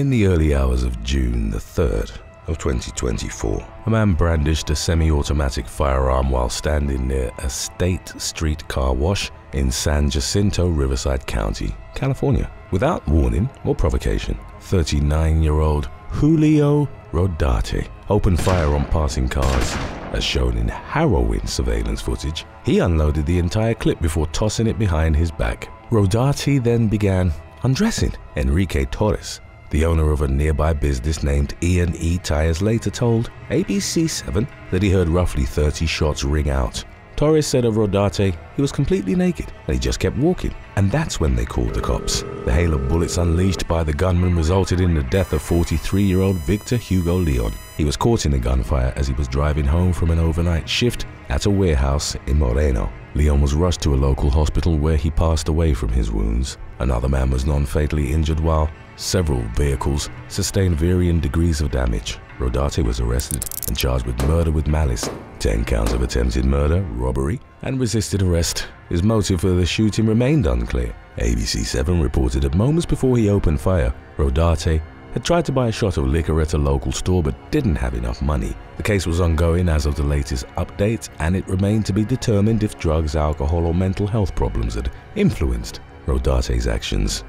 In the early hours of June the 3rd of 2024, a man brandished a semi-automatic firearm while standing near a State Street car wash in San Jacinto, Riverside County, California. Without warning or provocation, 39-year-old Julio Rodarte opened fire on passing cars. As shown in harrowing surveillance footage, he unloaded the entire clip before tossing it behind his back. Rodarte then began undressing Enrique Torres. The owner of a nearby business named E&E Tires later told ABC7 that he heard roughly 30 shots ring out. Torres said of Rodarte, he was completely naked and he just kept walking. And that's when they called the cops. The hail of bullets unleashed by the gunman resulted in the death of 43-year-old Victor Hugo Leon. He was caught in the gunfire as he was driving home from an overnight shift at a warehouse in Moreno. Leon was rushed to a local hospital where he passed away from his wounds. Another man was non-fatally injured while several vehicles sustained varying degrees of damage. Rodarte was arrested and charged with murder with malice, 10 counts of attempted murder, robbery, and resisted arrest. His motive for the shooting remained unclear. ABC7 reported that moments before he opened fire, Rodarte had tried to buy a shot of liquor at a local store but didn't have enough money. The case was ongoing as of the latest update, and it remained to be determined if drugs, alcohol, or mental health problems had influenced Rodarte's actions.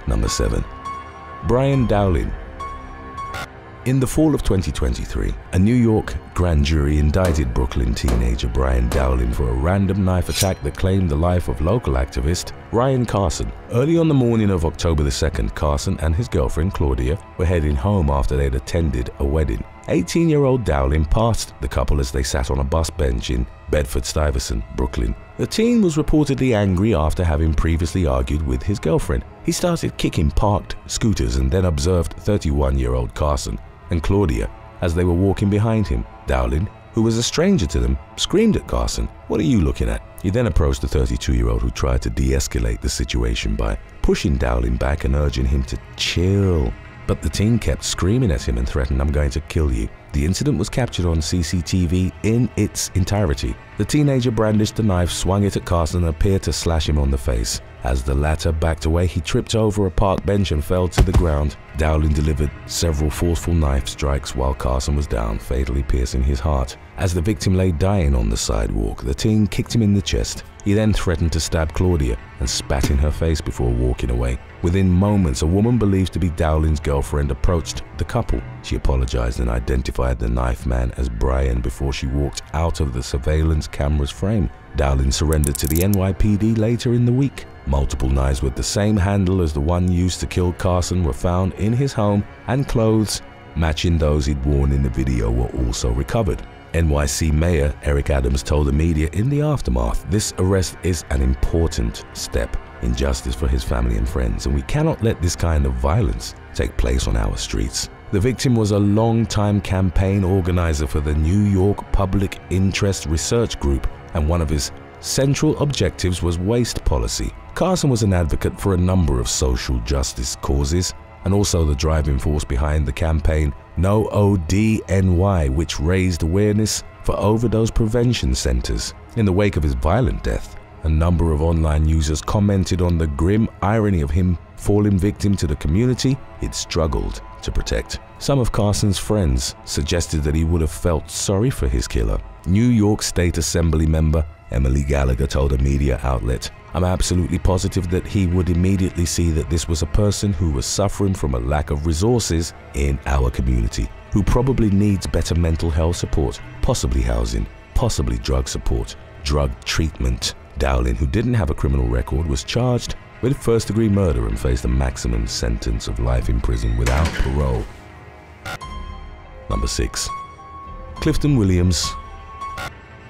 Number 7. Brian Dowling. In the fall of 2023, a New York grand jury indicted Brooklyn teenager Brian Dowling for a random knife attack that claimed the life of local activist Ryan Carson. Early on the morning of October the 2nd, Carson and his girlfriend Claudia were heading home after they'd attended a wedding. 18-year-old Dowling passed the couple as they sat on a bus bench in Bedford-Stuyvesant, Brooklyn. The teen was reportedly angry after having previously argued with his girlfriend. He started kicking parked scooters and then observed 31-year-old Carson and Claudia as they were walking behind him. Dowling, who was a stranger to them, screamed at Carson, "What are you looking at?" He then approached the 32-year-old who tried to de-escalate the situation by pushing Dowling back and urging him to chill. But the teen kept screaming at him and threatened, "I'm going to kill you." The incident was captured on CCTV in its entirety. The teenager brandished the knife, swung it at Carson, and appeared to slash him on the face. As the latter backed away, he tripped over a park bench and fell to the ground. Dowling delivered several forceful knife strikes while Carson was down, fatally piercing his heart. As the victim lay dying on the sidewalk, the teen kicked him in the chest. He then threatened to stab Claudia and spat in her face before walking away. Within moments, a woman believed to be Dowling's girlfriend approached the couple. She apologized and identified the knife man as Brian before she walked out of the surveillance camera's frame. Dowling surrendered to the NYPD later in the week. Multiple knives with the same handle as the one used to kill Carson were found in his home, and clothes matching those he'd worn in the video were also recovered. NYC Mayor Eric Adams told the media in the aftermath, "This arrest is an important step in justice for his family and friends, and we cannot let this kind of violence take place on our streets." The victim was a long-time campaign organizer for the New York Public Interest Research Group, and one of his central objectives was waste policy. Carson was an advocate for a number of social justice causes, and also the driving force behind the campaign No ODNY, which raised awareness for overdose prevention centers. In the wake of his violent death, a number of online users commented on the grim irony of him falling victim to the community he'd struggled to protect. Some of Carson's friends suggested that he would have felt sorry for his killer. New York State Assembly member Emily Gallagher told a media outlet, "I'm absolutely positive that he would immediately see that this was a person who was suffering from a lack of resources in our community, who probably needs better mental health support, possibly housing, possibly drug support, drug treatment." Dowling, who didn't have a criminal record, was charged with first-degree murder and faced a maximum sentence of life in prison without parole. Number 6. Clifton Williams.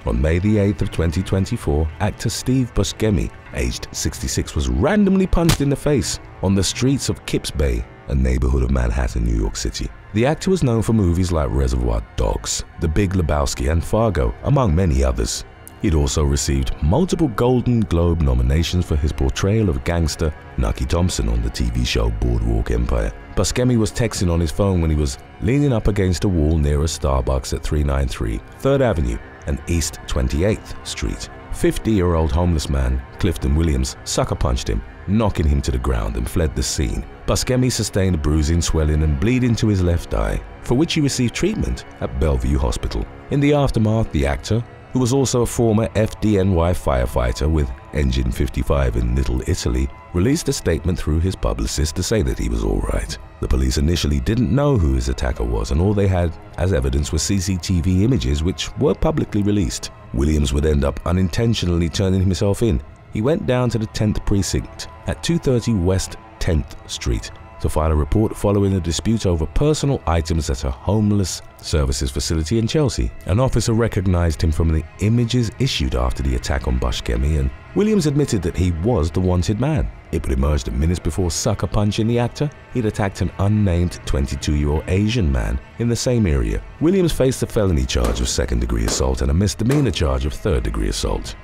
On May the 8th of 2024, actor Steve Buscemi, aged 66, was randomly punched in the face on the streets of Kips Bay, a neighborhood of Manhattan, New York City. The actor was known for movies like Reservoir Dogs, The Big Lebowski, and Fargo, among many others. He'd also received multiple Golden Globe nominations for his portrayal of gangster Nucky Thompson on the TV show Boardwalk Empire. Buscemi was texting on his phone when he was leaning up against a wall near a Starbucks at 393 3rd Avenue and East 28th Street. 50-year-old homeless man, Clifton Williams, sucker punched him, knocking him to the ground and fled the scene. Buscemi sustained bruising, swelling and bleeding to his left eye, for which he received treatment at Bellevue Hospital. In the aftermath, the actor, who was also a former FDNY firefighter with Engine 55 in Little Italy, released a statement through his publicist to say that he was all right. The police initially didn't know who his attacker was, and all they had as evidence were CCTV images which were publicly released. Williams would end up unintentionally turning himself in. He went down to the 10th Precinct at 230 West 10th Street to file a report following a dispute over personal items at a homeless services facility in Chelsea. An officer recognized him from the images issued after the attack on Buscemi, and Williams admitted that he was the wanted man. It would emerge that minutes before sucker punching the actor, he'd attacked an unnamed 22-year-old Asian man in the same area. Williams faced a felony charge of second-degree assault and a misdemeanor charge of third-degree assault.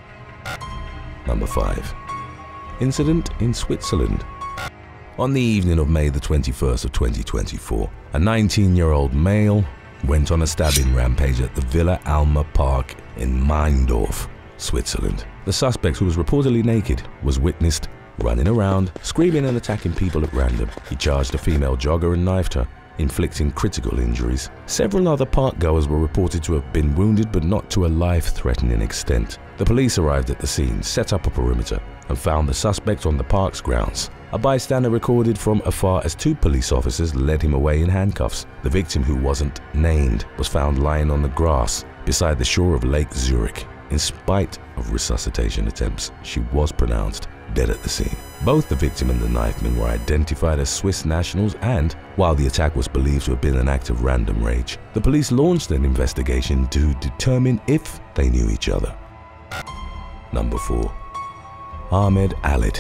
Number 5. Incident in Switzerland. On the evening of May the 21st of 2024, a 19-year-old male went on a stabbing rampage at the Villa Alma Park in Meindorf, Switzerland. The suspect, who was reportedly naked, was witnessed running around, screaming and attacking people at random. He charged a female jogger and knifed her, inflicting critical injuries. Several other park-goers were reported to have been wounded, but not to a life-threatening extent. The police arrived at the scene, set up a perimeter, and found the suspect on the park's grounds. A bystander recorded from afar as 2 police officers led him away in handcuffs. The victim, who wasn't named, was found lying on the grass beside the shore of Lake Zurich. In spite of resuscitation attempts, she was pronounced dead at the scene. Both the victim and the knifeman were identified as Swiss nationals, and while the attack was believed to have been an act of random rage, the police launched an investigation to determine if they knew each other. Number 4. Ahmed Alid.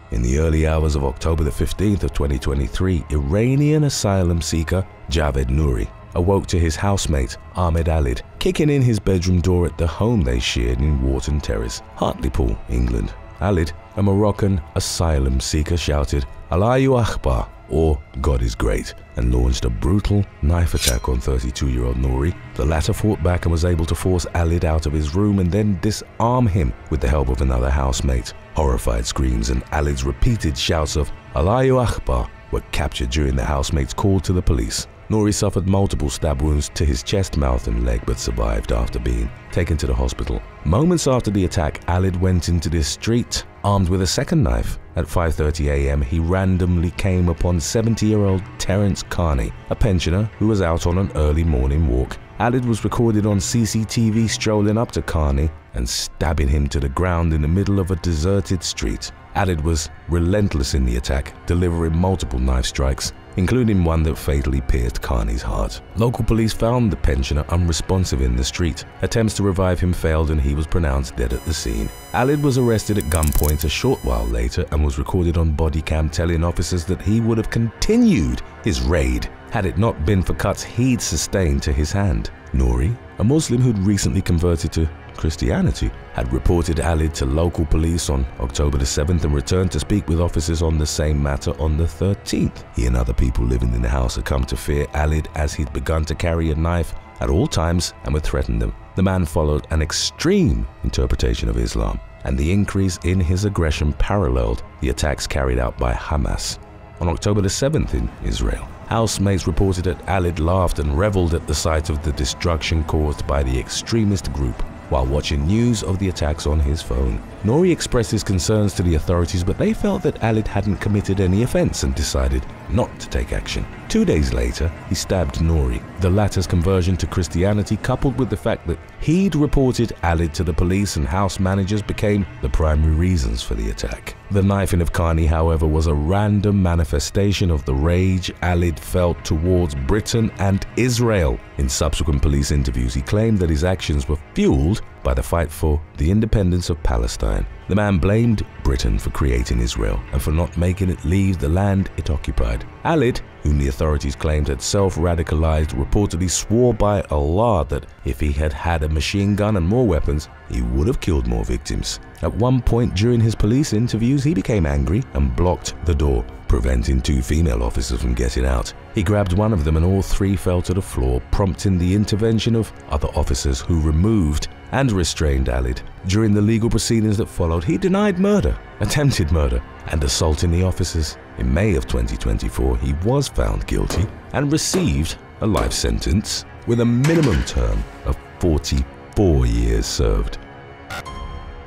In the early hours of October the 15th of 2023, Iranian asylum seeker Javed Nouri awoke to his housemate Ahmed Alid kicking in his bedroom door at the home they shared in Wharton Terrace, Hartlepool, England. Alid, a Moroccan asylum seeker, shouted "Allahu Akbar," or "God is great," and launched a brutal knife attack on 32-year-old Nouri. The latter fought back and was able to force Alid out of his room and then disarm him with the help of another housemate. Horrified screams and Alid's repeated shouts of "Allahu Akbar" were captured during the housemate's call to the police. Nouri suffered multiple stab wounds to his chest, mouth and leg, but survived after being taken to the hospital. Moments after the attack, Alid went into the street armed with a second knife. At 5:30 a.m, he randomly came upon 70-year-old Terence Carney, a pensioner who was out on an early morning walk. Alid was recorded on CCTV strolling up to Carney and stabbing him to the ground in the middle of a deserted street. Alid was relentless in the attack, delivering multiple knife strikes, including one that fatally pierced Carney's heart. Local police found the pensioner unresponsive in the street. Attempts to revive him failed and he was pronounced dead at the scene. Alid was arrested at gunpoint a short while later and was recorded on body cam telling officers that he would have continued his raid had it not been for cuts he'd sustained to his hand. Nouri, a Muslim who'd recently converted to Christianity, had reported Alid to local police on October the 7th and returned to speak with officers on the same matter on the 13th. He and other people living in the house had come to fear Alid as he'd begun to carry a knife at all times and would threaten them. The man followed an extreme interpretation of Islam, and the increase in his aggression paralleled the attacks carried out by Hamas on October the 7th in Israel. Housemates reported that Alid laughed and reveled at the sight of the destruction caused by the extremist group while watching news of the attacks on his phone. Nouri expressed his concerns to the authorities, but they felt that Alid hadn't committed any offense and decided not to take action. 2 days later, he stabbed Nouri. The latter's conversion to Christianity, coupled with the fact that he'd reported Alid to the police and house managers, became the primary reasons for the attack. The knifing of Carney, however, was a random manifestation of the rage Alid felt towards Britain and Israel. In subsequent police interviews, he claimed that his actions were fueled by the fight for the independence of Palestine. The man blamed Britain for creating Israel and for not making it leave the land it occupied. Alid, whom the authorities claimed had self-radicalized, reportedly swore by Allah that if he had had a machine gun and more weapons, he would have killed more victims. At one point during his police interviews, he became angry and blocked the door, preventing two female officers from getting out. He grabbed one of them and all three fell to the floor, prompting the intervention of other officers who removed and restrained Alid. During the legal proceedings that followed, he denied murder, attempted murder, and assaulting the officers. In May of 2024, he was found guilty and received a life sentence with a minimum term of 44 years served.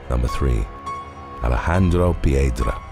Number 3. Alejandro Piedra.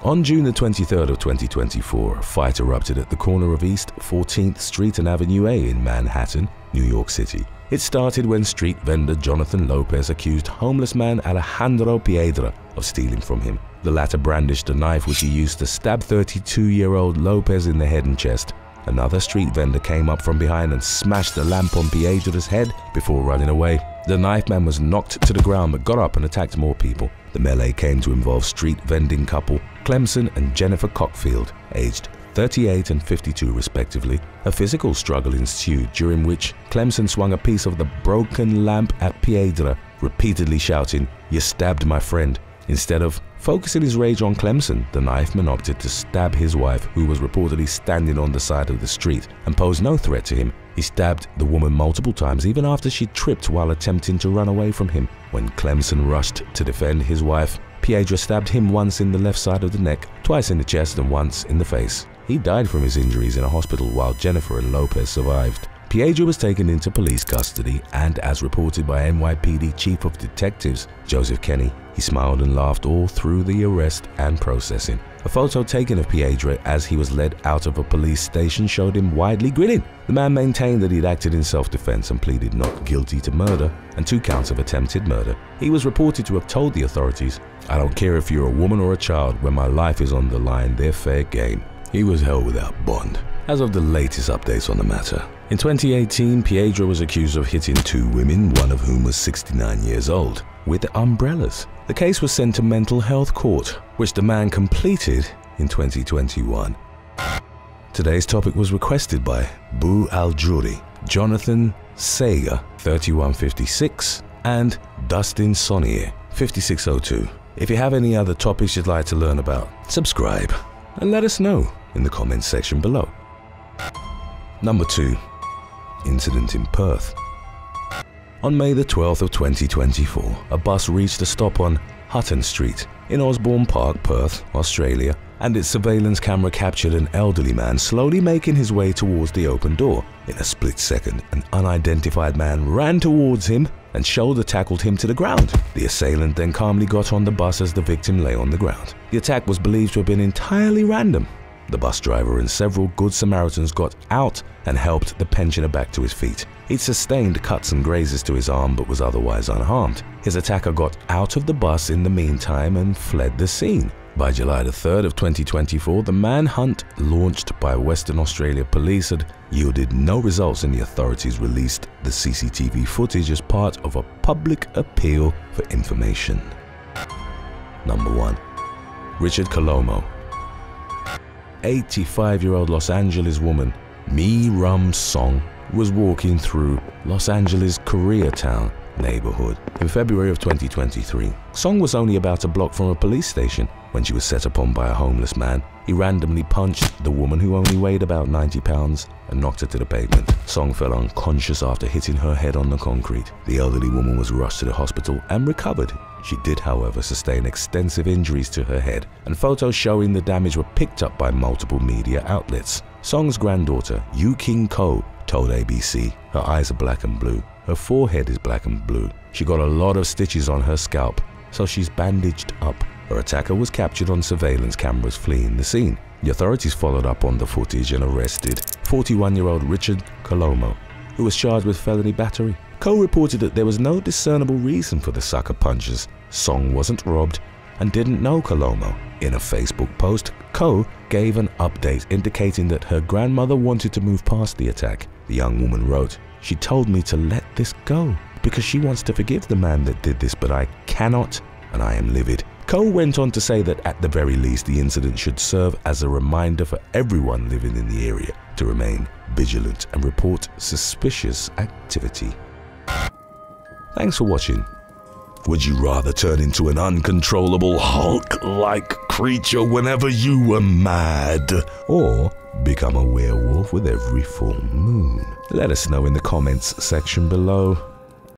On June the 23rd of 2024, a fight erupted at the corner of East 14th Street and Avenue A in Manhattan, New York City. It started when street vendor Jonathan Lopez accused homeless man Alejandro Piedra of stealing from him. The latter brandished a knife which he used to stab 32-year-old Lopez in the head and chest. Another street vendor came up from behind and smashed a lamp on Piedra's head before running away. The knife man was knocked to the ground but got up and attacked more people. The melee came to involve street vending couple Clemson and Jennifer Cockfield, aged 38 and 52 respectively. A physical struggle ensued, during which Clemson swung a piece of the broken lamp at Piedra, repeatedly shouting, "You stabbed my friend." Instead of focusing his rage on Clemson, the knifeman opted to stab his wife, who was reportedly standing on the side of the street, and posed no threat to him. He stabbed the woman multiple times, even after she tripped while attempting to run away from him. When Clemson rushed to defend his wife, Piedra stabbed him once in the left side of the neck, twice in the chest, and once in the face. He died from his injuries in a hospital while Jennifer and Lopez survived. Piedra was taken into police custody, and as reported by NYPD Chief of Detectives Joseph Kenney, he smiled and laughed all through the arrest and processing. A photo taken of Piedra as he was led out of a police station showed him widely grinning. The man maintained that he'd acted in self-defense and pleaded not guilty to murder and 2 counts of attempted murder. He was reported to have told the authorities, "I don't care if you're a woman or a child, when my life is on the line, they're fair game." He was held without bond. As of the latest updates on the matter, in 2018, Piedra was accused of hitting 2 women, one of whom was 69 years old, with umbrellas. The case was sent to mental health court, which the man completed in 2021. Today's topic was requested by Boo Al-Juri, Jonathan Sager, 3156, and Dustin Sonnier, 5602. If you have any other topics you'd like to learn about, subscribe and let us know in the comments section below. Number 2. Incident in Perth. On May the 12th of 2024, a bus reached a stop on Hutton Street in Osborne Park, Perth, Australia, and its surveillance camera captured an elderly man slowly making his way towards the open door. In a split second, an unidentified man ran towards him and shoulder tackled him to the ground. The assailant then calmly got on the bus as the victim lay on the ground. The attack was believed to have been entirely random. The bus driver and several Good Samaritans got out and helped the pensioner back to his feet. He'd sustained cuts and grazes to his arm but was otherwise unharmed. His attacker got out of the bus in the meantime and fled the scene. By July the 3rd of 2024, the manhunt launched by Western Australia Police had yielded no results, and the authorities released the CCTV footage as part of a public appeal for information. Number 1. Richard Colomo. 85-year-old Los Angeles woman Mi Rum Song was walking through Los Angeles' Koreatown neighborhood in February of 2023. Song was only about a block from a police station when she was set upon by a homeless man. He randomly punched the woman, who only weighed about 90 pounds, and knocked her to the pavement. Song fell unconscious after hitting her head on the concrete. The elderly woman was rushed to the hospital and recovered. She did, however, sustain extensive injuries to her head, and photos showing the damage were picked up by multiple media outlets. Song's granddaughter, Yu King Ko, told ABC, her eyes are black and blue. Her forehead is black and blue. She got a lot of stitches on her scalp, so she's bandaged up. Her attacker was captured on surveillance cameras fleeing the scene. The authorities followed up on the footage and arrested 41-year-old Richard Colomo, who was charged with felony battery. Ko reported that there was no discernible reason for the sucker punches. Song wasn't robbed and didn't know Colomo. In a Facebook post, Ko gave an update indicating that her grandmother wanted to move past the attack. The young woman wrote, "She told me to let this go because she wants to forgive the man that did this, but I cannot, and I am livid." Ko went on to say that at the very least the incident should serve as a reminder for everyone living in the area to remain vigilant and report suspicious activity. Thanks for watching. Would you rather turn into an uncontrollable Hulk-like creature whenever you were mad? Or become a werewolf with every full moon? Let us know in the comments section below.